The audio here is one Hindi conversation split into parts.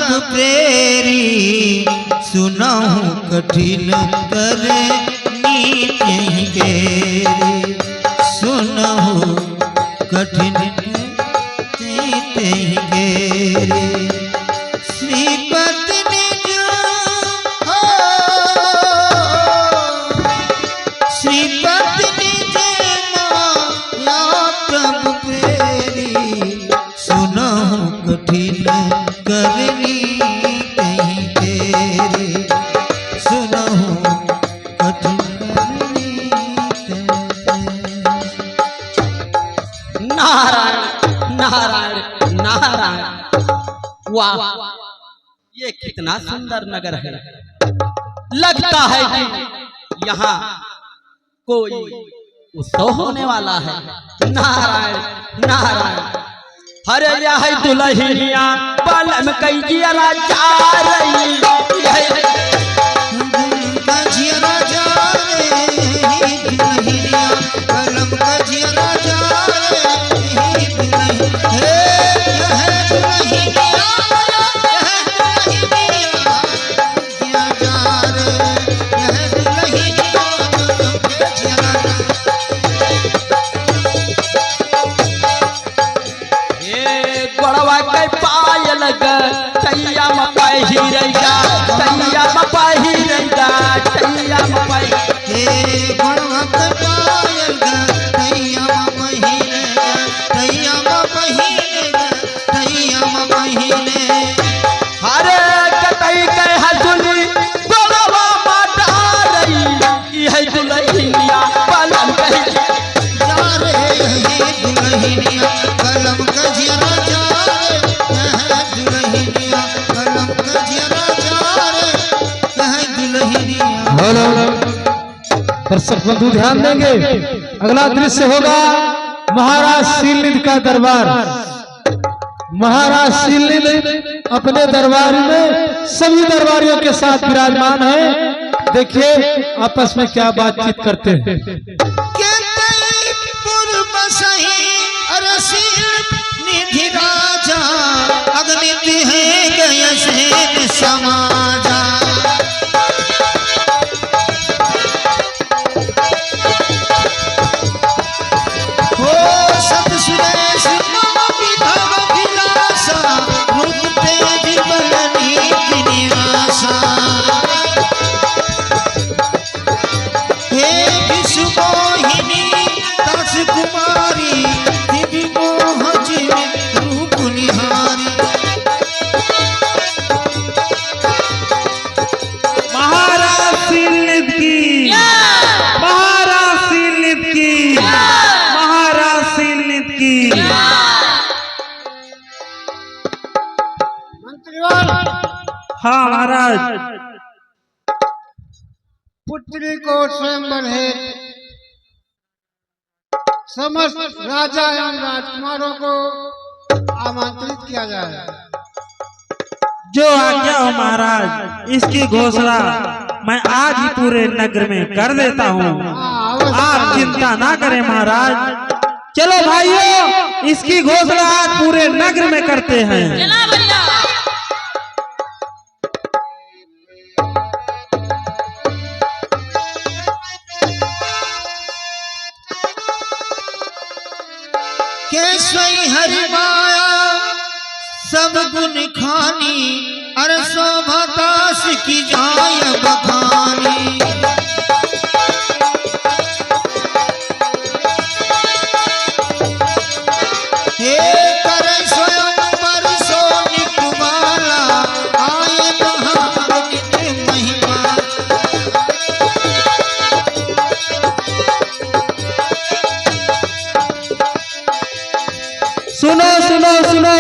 प्रभु प्रेरी सुनहु कठिन करनी गेरी सुनहु कठिन गेरी श्रीपति निज हो श्रीपति निज माया प्रभु प्रेरी सुनहु कठिन करनी कहीं तेरे सुनहु कठिन करनी नारायण नारायण नारायण। वाह, ये कितना सुंदर नगर है। लगता है कि यहाँ कोई उत्सव होने वाला है। नारायण नारायण। हरे यह दुल्हनिया बलम कई राजा रही टैया मपाही रहेगा टैया मपाही रहेगा टैया मपाही हे गुणवा के पायल गा टैया मपाही रहेगा टैया मपाही रहेगा टैया मपाही ने हरे कतई के हसुली गोलवा माता रही यह दुल्हनिया बलम कही जा रे हे दुल्हनिया बलम कजिया जा दर्शक बंधु ध्यान देंगे, अगला दृश्य होगा महाराज शीलनिधि का दरबार। महाराज शीलनिधि अपने दरबार में सभी दरबारियों के साथ विराजमान है। देखिए आपस में क्या बातचीत करते हैं। निधि राजा अग्नित है गय से समाजा हो सत सुरेश विभव विलासा रूप तेज बल नीति निवासा हे विश्व मोहिनी दास कुमारी दिव्य मोह रूप निहारी महाराज शीलनिधि की महाराज शीलनिधि की महाराज शीलनिधि की। हाँ महाराज। पुत्री को स्वयंवर है समस्त राजा एवं राजकुमारों को आमंत्रित किया जाए। जो आज्ञा हो महाराज, इसकी घोषणा मैं आज ही पूरे नगर में कर देता हूँ। आप चिंता ना करें महाराज। चलो भाइयों, इसकी घोषणा आज पूरे नगर में करते हैं। केशवई हरि माया सब गुण खानी अर शोभा दास की जाय बखानी हे कर स्वयं पर सोनिक वाला आए महागणित महिमा सुनो सुनो सुनो,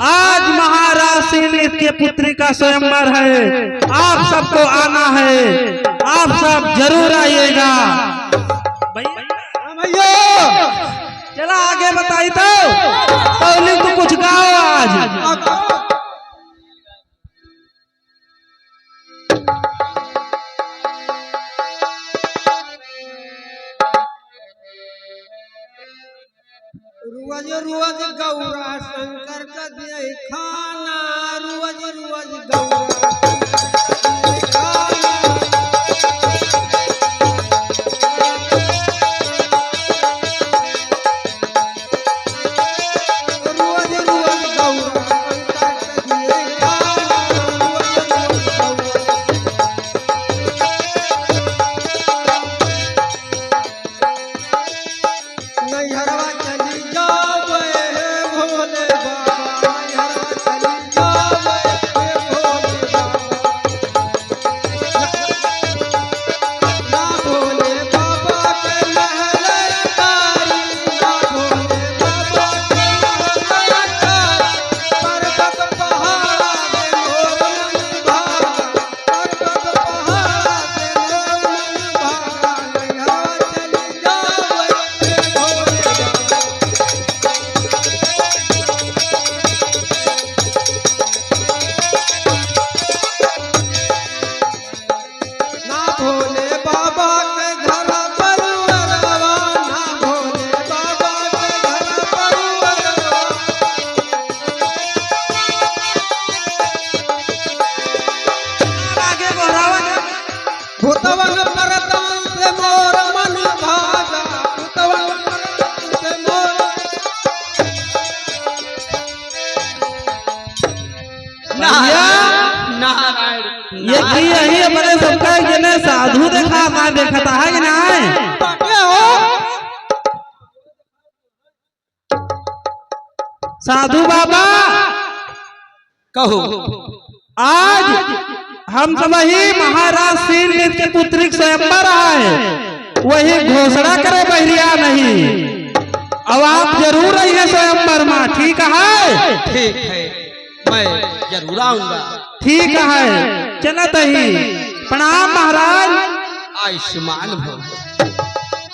आज महाराज शीलनिधि के पुत्री का स्वयंवर है। आप सबको आना है, आप सब जरूर आइएगा। भैया चला आगे बताई तो कुछ गाओ आज। रुवज रुवज गौरा शंकर का दिए खाना, रुवज रुवज गौरा शंकर का दिए खाना। रुवज रुवज गौरा शंकर का दिए खाना, रुवज रुवज गौरा। नैहरवा चली जावे भोले बाबा, नैहरवा चली जावे भोले बाबा। ना भोले बाबा के महल तारी, ना भोले बाबा के महल तारी। पर्वत पहाड़ पे मोर मन भागा, पर्वत पहाड़ पे मोर मन भागा। नैहरवा चली जावे भोले बाबा। ना भोले बाबा के घर परिवरवा, ना भोले बाबा के घर परिवरवा। आगे गोरावन भूतवन परतवन से मोर मन भागा, भूतवन परतवन से मोर। नारायण ये की यही अपने सबका जने साधु देखा का देखता है कि नहीं? बाटे हो साधु बाबा कहो। आज हम सब ही महाराज श्रीनिधि के पुत्री स्वयंवर आए, वही घोषणा करे बहरिया नहीं। अब आप जरूर रहिए स्वयंवर में, ठीक है? ठीक है, मैं जरूर आऊंगा। ठीक है, चलत ही। प्रणाम महाराज। आयुष्मान भव।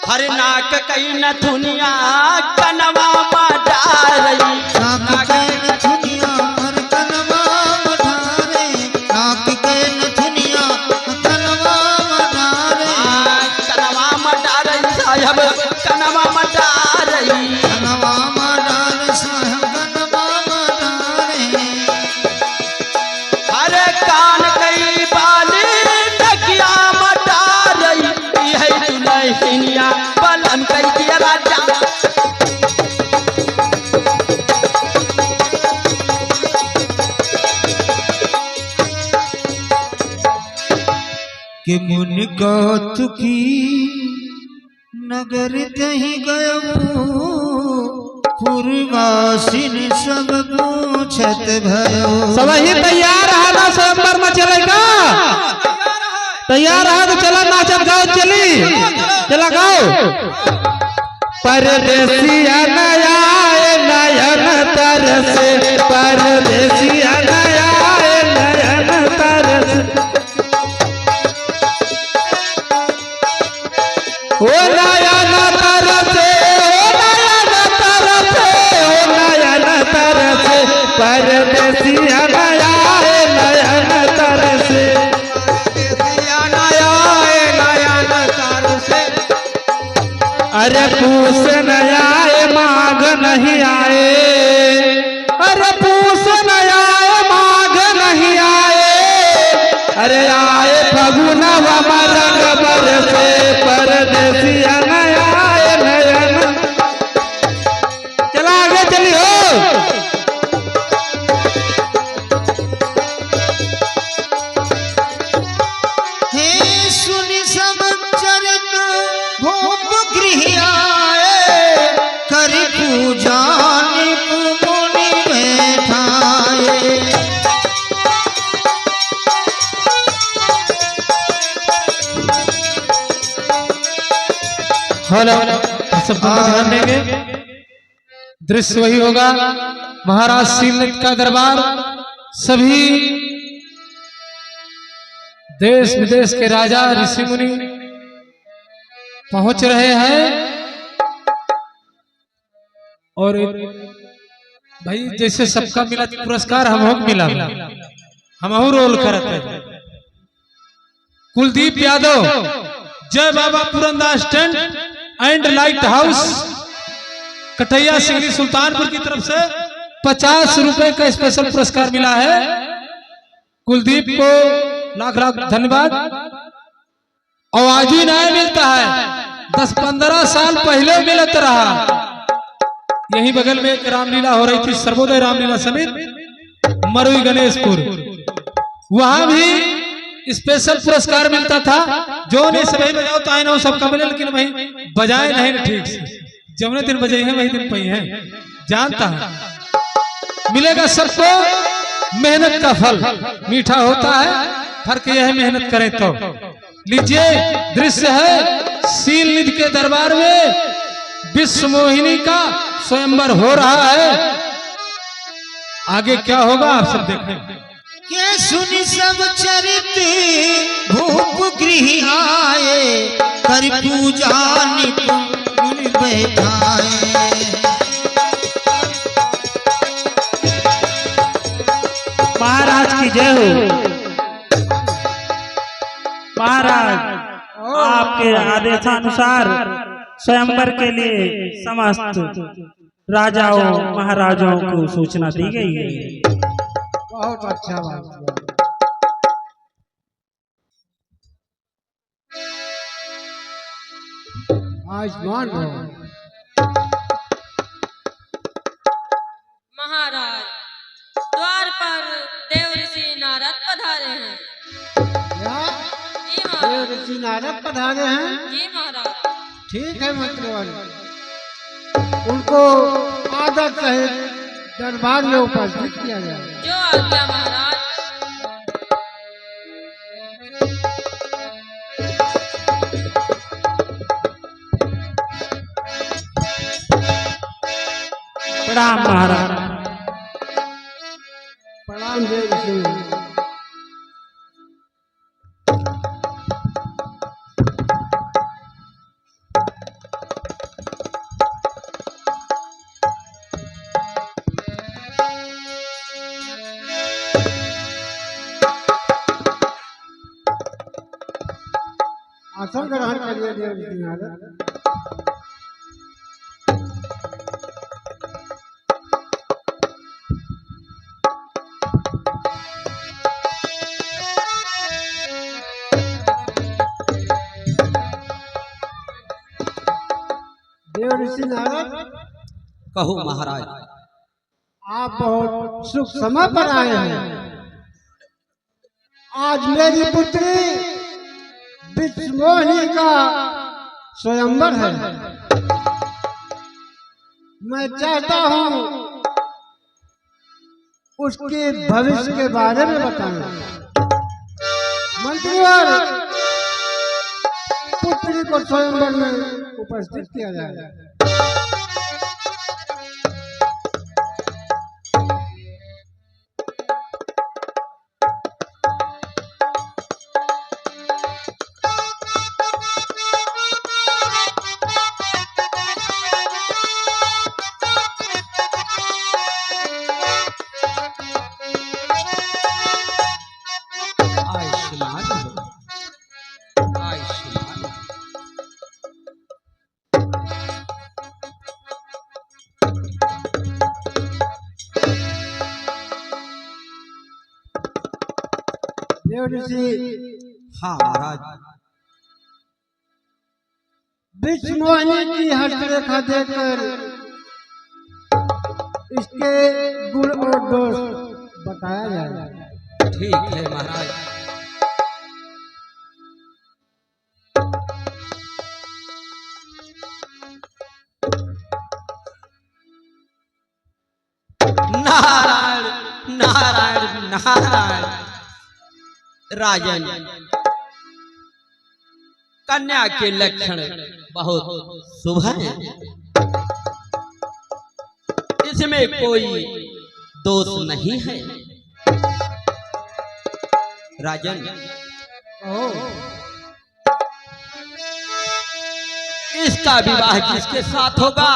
हर नाक कई न दुनिया कनवा डारई, नाक के नथुनिया हर कनवा मढ़ारे, नाक के नथुनिया कनवा मढ़ारे, कनवा डारई साहब, कनवा डारई। कनवा मढ़ारे साहब, कनवा मढ़ारे। हर कान कई बाली नकिया डारई, यही दुल्हनिया बलन कई दिया राजा। कि मुन कौतुकी नगर तही गयो, पूर्वासिन सब पूछत भयो। सब ही तैयार है ना स्वयंवर में चलेगा? तैयार है तो चला नाचत गाओ चली, चला गाओ। परदेसिया नया नयन तरसे, परदेसिया नया नयन तरसे। ओ नयन तरसे, ओ नयन तरसे, ओ नयन तरसे, परदेसिया नया नयन तरसे। परदेसिया नया नयन तरसे। अरे पूस नया माघ नहीं आए, अरे पूस नया माघ नहीं आए, अरे आए फगुनवा मरग बरसे, परदेसिया नया नयन। चला आगे चलिए हो। हे सुनि सब चरित भोग गृह आए, कर पूजा निप मुनि बैठाए। हेलो, सब ध्यान देंगे। दृश्य वही होगा, महाराज श्रीनिधि का दरबार। सभी देश विदेश के राजा ऋषि मुनि पहुंच रहे हैं। और भाई जैसे सबका मिला पुरस्कार हमको मिला, हमहू रोल करते हैं। कुलदीप यादव, जय Baba Puranda stand and lighthouse Kataiya Singri Sultanpur की तरफ से 50 रुपए का स्पेशल पुरस्कार मिला है। कुलदीप को लाख लाख धन्यवाद। और आज ही नहीं मिलता है, 10-15 साल पहले मिलत रहा। यही बगल में एक रामलीला हो रही थी, सर्वोदय रामलीला समिति मरुई गणेशपुर, वहां भी स्पेशल पुरस्कार मिलता था। जो नहीं सभी बजाओ तो आए ना सबका मिले, लेकिन वही बजाए नहीं ना ठीक से। जमने दिन बजाई है वही दिन पही है, जानता है मिलेगा सबको। मेहनत का फल मीठा होता है, फर्क यह है मेहनत करें तो। लीजिए दृश्य है सील निधि के दरबार में विश्व मोहिनी का स्वयंवर हो रहा है। आगे क्या होगा आप सब देखें। के सुनि सब चरित भूप गृह आए, कर पूजा निपुण बैठाए। महाराज की जय हो। महाराज आपके आदेशानुसार स्वयंवर के लिए समस्त राजाओं महाराजाओं को सूचना दी गई है। बहुत अच्छा बात। आयुष्मान रहो। महाराज द्वार पर देव ऋषि नारद पधारे हैं। क्या जी देव महाराज। ऋषि नारद पधारे हैं? जी महाराज। ठीक है मंत्रिवाल, उनको आदर सहित दरबार में उपस्थित किया जाए। जो आज्ञा महाराज। प्रणाम महाराज। प्रणाम देव ऋषि। आसन ग्रहण करिए देव ऋषि नारद। देव ऋषि नारद, कहो महाराज। आप बहुत शुभ समय पर आए हैं। आज मेरी पुत्री विश्वमोहिनी का स्वयंवर है। मैं चाहता हूँ उसके भविष्य के बारे में बताना। मंत्रीवर, पुत्री को स्वयंवर में उपस्थित किया जाए। आयुष्मान हो, आयुष्मान। देव ऋषि, हाँ महाराज। विश्वमोहिनी की हस्तरेखा देखकर इसके गुण और दोष बताया जाए। ठीक है महाराज। नारायण नारायण नारायण। राजन, कन्या के लक्षण बहुत शुभ हैं। इसमें कोई दोष नहीं है। राजन, इसका विवाह जिसके साथ होगा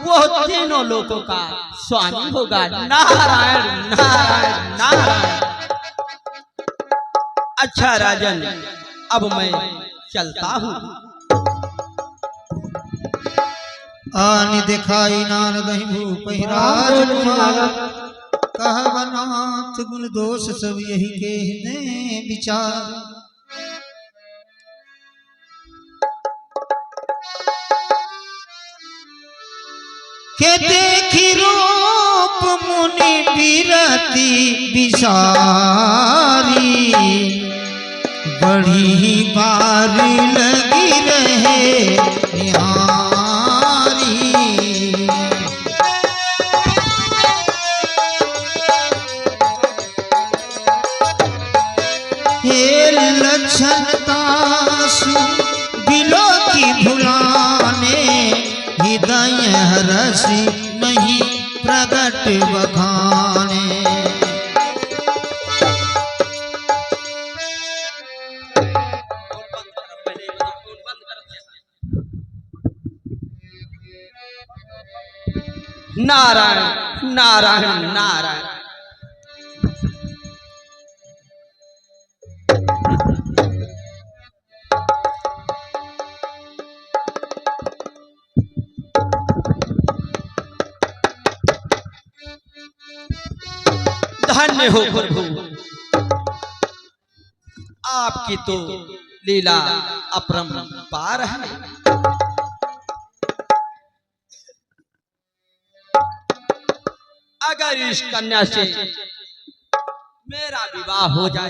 वो तीनों लोगों का स्वामी होगा। नारायण नारायण नारायण। अच्छा राजन, अब मैं चलता हूँ। आनि दिखाई नारद भूपहि राजकुमार कहवनाथ गुण दोष सब यही के ने विचार। के देखी रूप मुनि बिरति बिसारी बड़ी बार लगी रहे निहारी। हे लक्षणतासु बिलो की भुलाने हृदय रसी नहीं प्रगट बखाने। नारायण नारायण नारायण। धन्य हो प्रभु, आपकी तो लीला अपरंपार है। अगर इस कन्या से मेरा विवाह हो जाए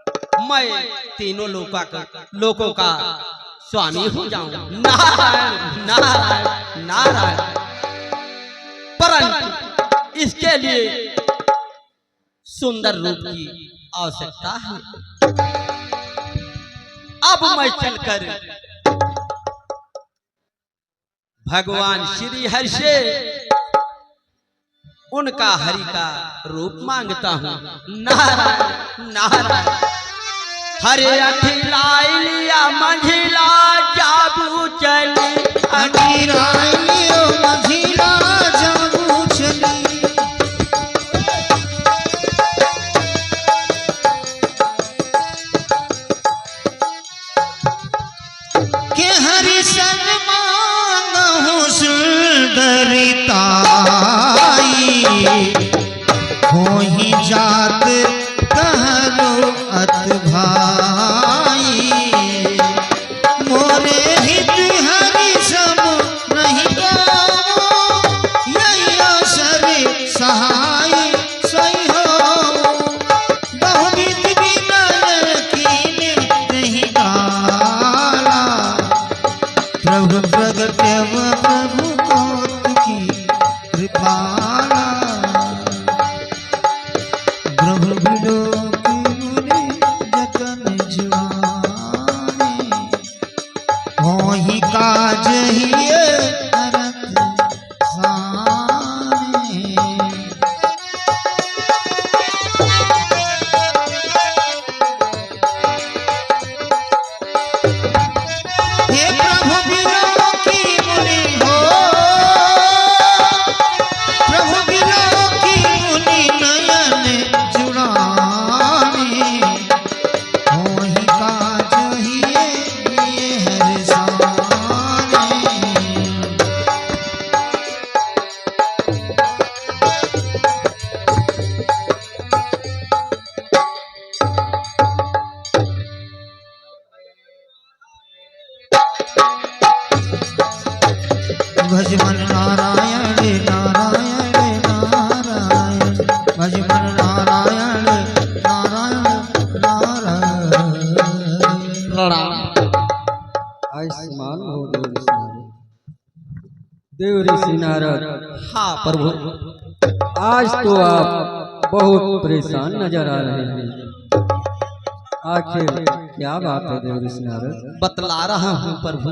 तो मैं तीनों लोगों का स्वामी हो जाऊं। नारायण नारायण नारायण। परंतु इसके लिए सुंदर रूप की आवश्यकता है। अब मैं चलकर भगवान श्री हरि से उनका हरि का रूप मांगता हूँ। नारायण नारायण। हरे अठिलाई लिया मंझिला जाबू चली, अठिलाई लियो मंझिला जाबू चली। के हरि सन मांगहु सुंदरिताई होहि जात कहलो अत भाई। मोरे हित हरि सब नहीं गावो यही अवसर सहाय सही हो। बहुविध विनय कीने नहीं गाला प्रभु प्रगटव प्रभु कौतुकी कृपाला। प्रभु बिलो की मुनि जतन जुआने होहि काज हिये करत साने। हे प्रभु बिलो की मुनि हो, प्रभु बिलो की मुनि नयन जुड़ाने होहि काज हिये हर साने। भजमन नारायण नारायण नारायण, भजमन नारायण नारायण नारायण। आयुष्मान हो देव ऋषि नारद। हाँ प्रभु। आज तो आप बहुत परेशान नजर आ रहे हैं, आखिर क्या बात है देव ऋषि नारद? बतला रहा हूँ प्रभु।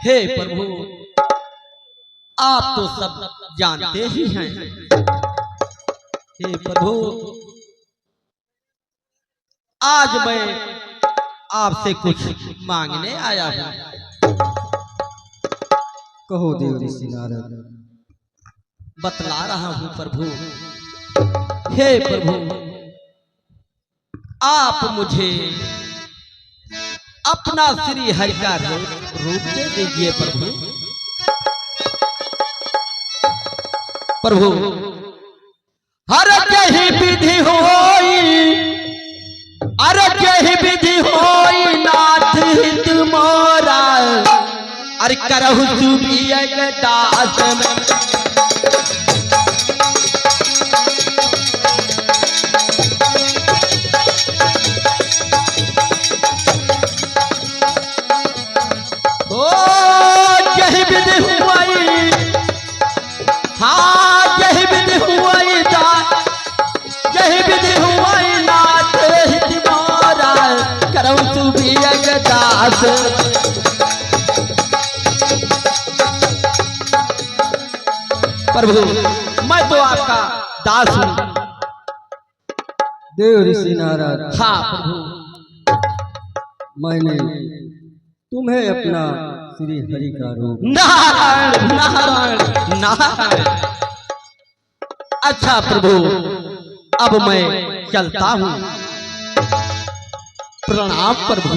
हे प्रभु, आप तो सब जानते ही हैं। हे प्रभु, आज मैं आपसे कुछ मांगने आया हूँ। कहो देव ऋषि नारद। बतला रहा हूँ प्रभु। हे प्रभु, आप मुझे अपना श्री हरि का रूप दे दीजिए प्रभु। प्रभु हर यही विधि होई, अरे यही विधि होई नाथ हित मोरा, अरे करहु सुबिय दास प्रभु मैं तो आपका दास हूँ। देव ऋषि नारद, हाँ प्रभु, मैंने तुम्हें अपना श्री हरि का रूप। नारायण नारायण नारायण। अच्छा प्रभु, अब मैं चलता हूँ। प्रणाम प्रभु।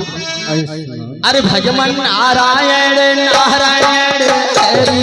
अरे भगवान नारायण नारायण हरि।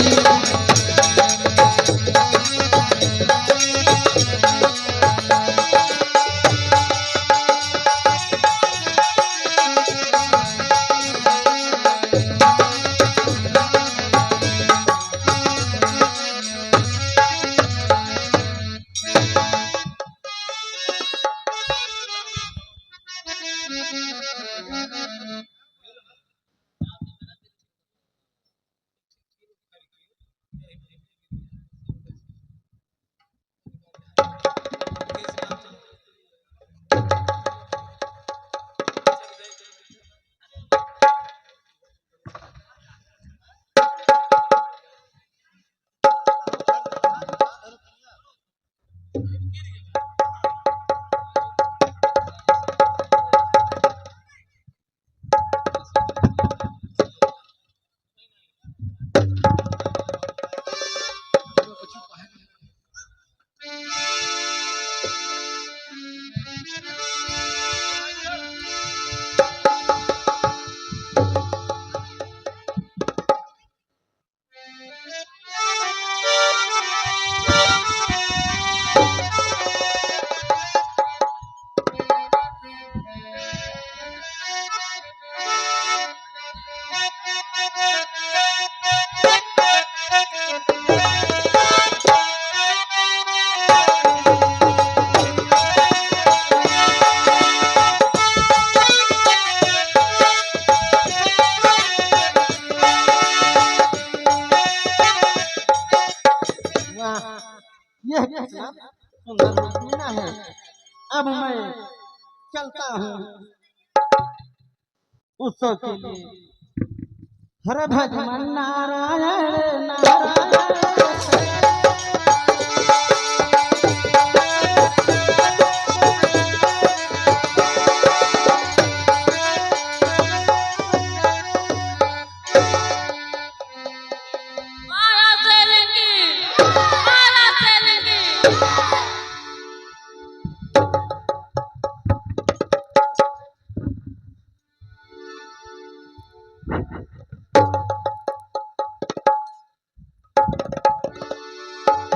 यह सुंदर मीना है। अब मैं चलता हूँ उत्सव के लिए। हर भगवान नारायण नारायण।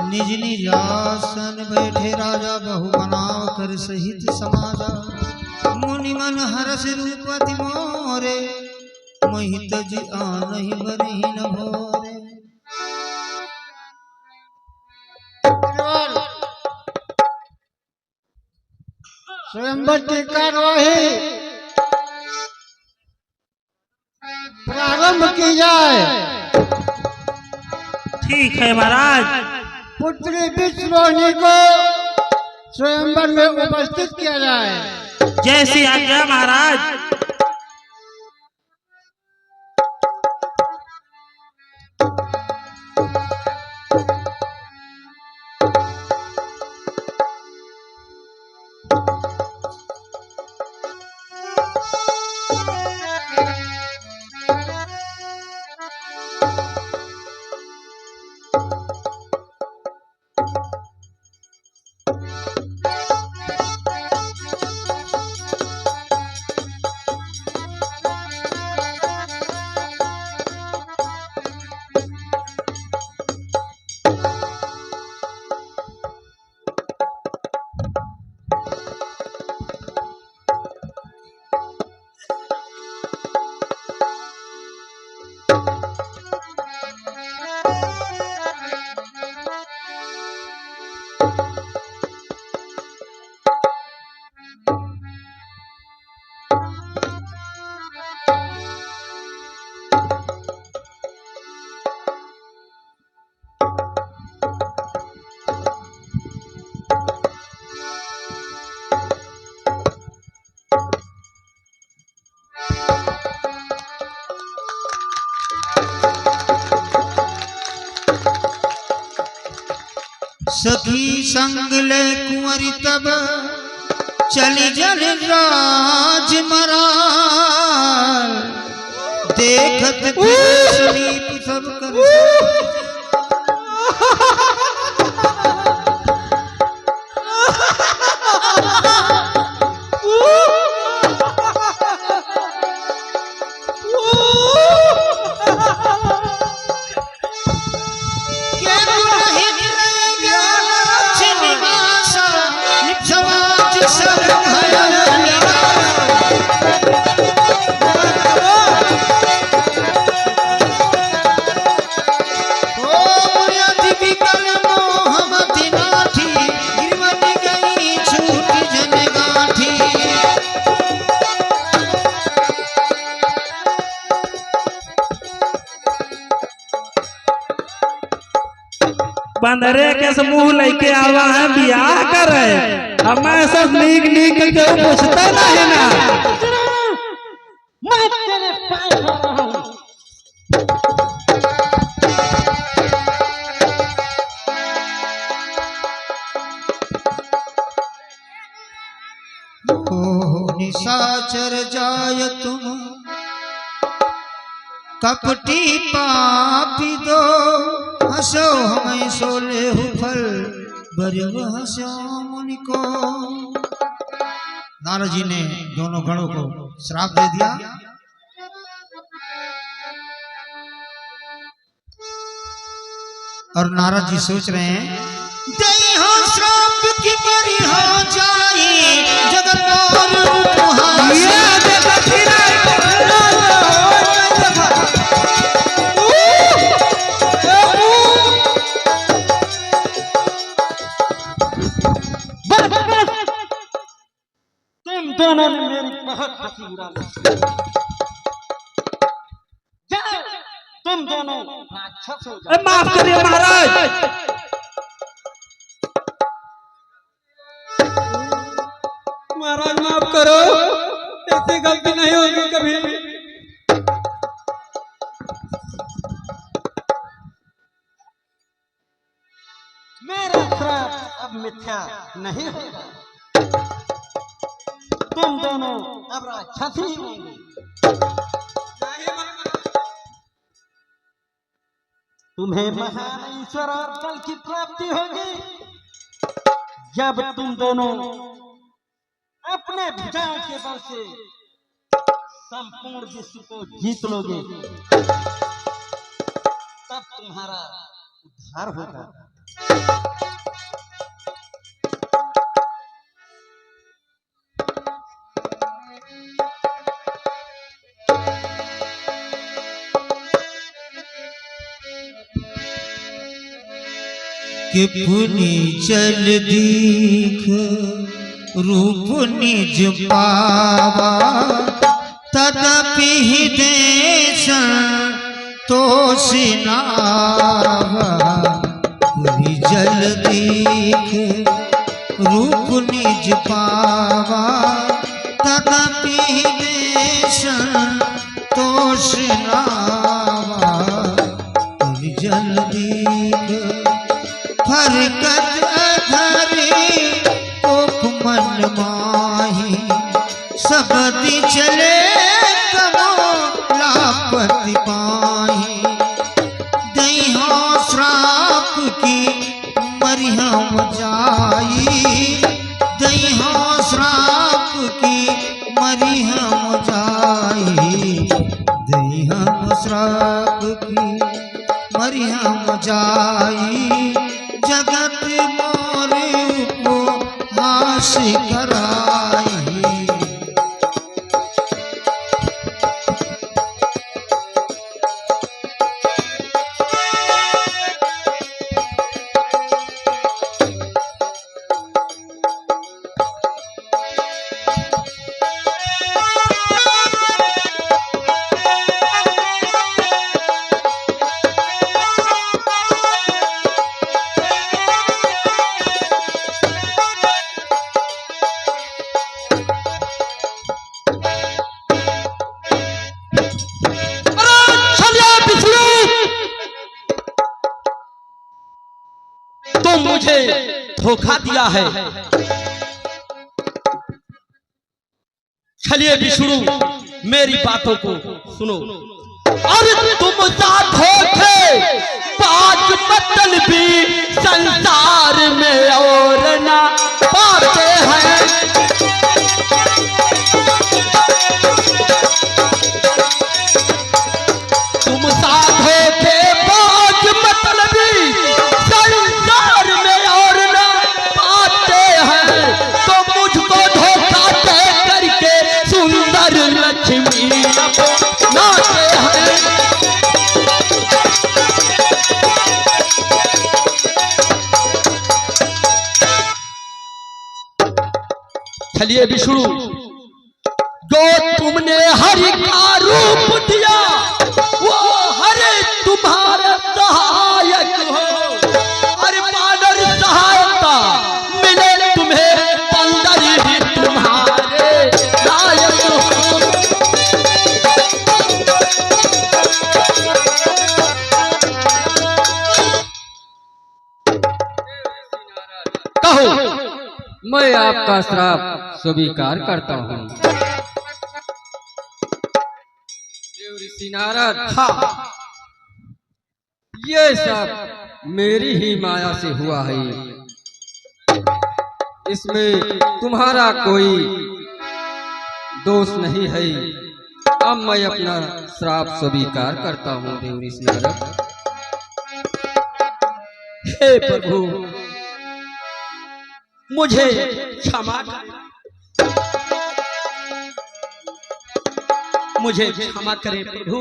निज निज आसन बैठे राजा बहु बनाव कर सहित समाजा। मुनि मन हरस रूपति मोरे, महित जी आनहि बरहि न भोरे। स्वयंवर टीका रोही प्रारंभ की जाए। ठीक है महाराज। पुत्री विश्वरोहिणी को स्वयंवर में उपस्थित किया जाए। जैसी आज्ञा महाराज। सखी संग ले कुंवरी तब चली जल राज मरार देखत समीप सब कर बंदरे के समूह लेके आवा है बियाह करे हमें सब नीक नीक के पूछते नहीं ना मैं तेरे पास आ रहा हूं। निशाचर जाय तुम कपटी पापी दो हंसो हमें सोले हो फल बरव हंसो मुनि को। नारद जी ने दोनों गणों को श्राप दे दिया। और नारद जी सोच रहे हैं दई हो श्राप की मरी हो जाए जगत और तुम दोनों ने मेरी बहुत हंसी उड़ा ली। जाओ, तुम दोनों राक्षस हो जाओ। माफ करिए महाराज। महाराज माफ करो, ऐसी गलती नहीं होगी कभी। मेरा श्राप अब मिथ्या नहीं होगा। तुम दोनों अब राक्षस ही होंगे। तुम्हें महान ईश्वर और बल की प्राप्ति होगी जब तुम दोनों अपने भुजाओं के बल से संपूर्ण विश्व को जीत लोगे। तब तुम्हारा उद्धार होगा। कि पुनि चल दीख रूप निज पावा तदपि देश तो सिनावा। पुनि जल दीख रूप निज पावा तदपि देश तो सिनावा। पुनि जल दीख हरकत अधरे कोप मन माही सबदी चले कमो लापति पाही। दईहो श्राप की मरियम जाई दईहो श्राप की मरियम जाई। दईहो श्राप की मरियम जाई जगत मोरे उपहास कराई। तुम मुझे धोखा दिया है। चलिए विष्णु, मेरी बातों को सुनो। और तुम साथ होते बात मतलबी संसार में और ना पाते हैं। तुम साथ होते बात मतलबी संसार में और ना पाते हैं, तो मुझको धोखा दे करके सुंदर लक्ष्मी नाते हैं। चलिए विष्णु, जो तुमने हरि का रूप दिया वो हरि तुम्हारे सहायक हो। हरि पादर सहायता मिले तुम्हें, पंदर ही तुम्हारे नायक हो। कहो। मैं आपका श्राप स्वीकार करता हूँ। देव ऋषि नारद, हाँ, ये सब मेरी ही माया से हुआ है, इसमें तुम्हारा कोई दोष नहीं है। अब मैं अपना श्राप स्वीकार करता हूँ देव ऋषि नारद। हे प्रभु, मुझे क्षमा कर, मुझे क्षमा करें प्रभु।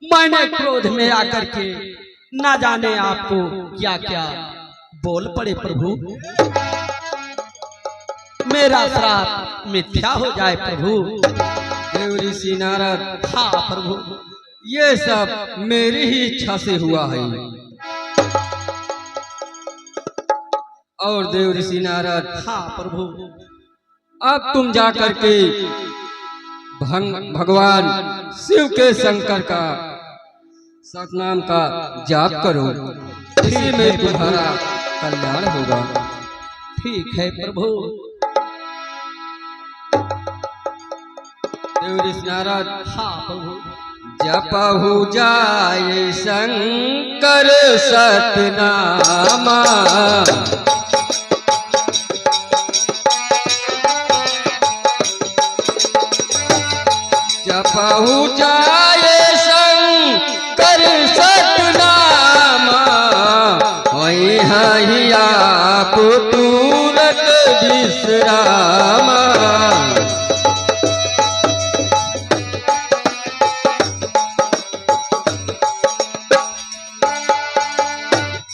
मैंने क्रोध में आकर के ना जाने आपको क्या क्या बोल पड़े प्रभु। मेरा श्राप मिथ्या हो जाए प्रभु। देव ऋषि नारद, हाँ प्रभु, ये सब मेरी ही इच्छा से हुआ है। और देव ऋषि नारद, हाँ प्रभु, अब तुम जाकर के भगवान शिव के शंकर का सतनाम का जाप करो, इसी में तुम्हारा कल्याण होगा। ठीक है प्रभु। देव ऋषि नारद, हाँ प्रभु, जपहु जाए शंकर सतनामा, जपहु जाए शंकर सतनामा, वही हई आप तुरत विश्रामा।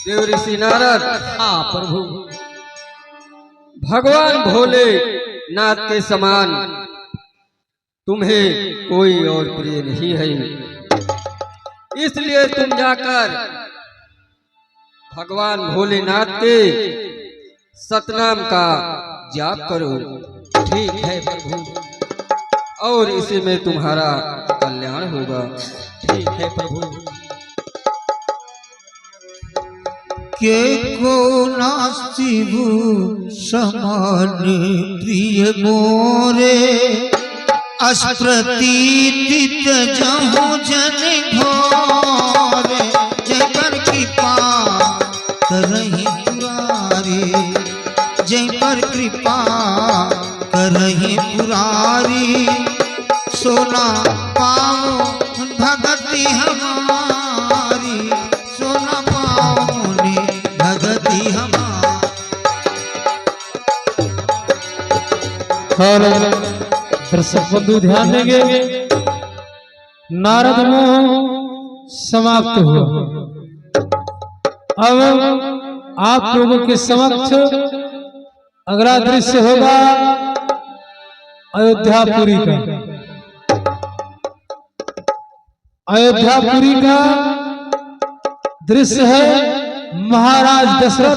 देव ऋषि नारद, हाँ प्रभु, भगवान भोले नाथ के समान तुम्हें कोई और प्रिय नहीं है, इसलिए तुम जाकर भगवान भोलेनाथ के सतनाम का जाप करो। ठीक है प्रभु, और इसी में तुम्हारा कल्याण होगा। ठीक है प्रभु। के को नास्तिभु समान प्रिय मोरे, अस्प्रतीत जहु जन घोरे, जय पर कृपा करहि पुरारी, जय पर कृपा करहि पुरारी, सोना पाओ भगति हमारी, सोना पाओ मुनि भगति हमारी। और दर्शक बंधु ध्यान देंगे, नारद मोह समाप्त हुआ। अब आप लोगों के समक्ष अगला दृश्य होगा अयोध्यापुरी का। अयोध्यापुरी का दृश्य है महाराज दशरथ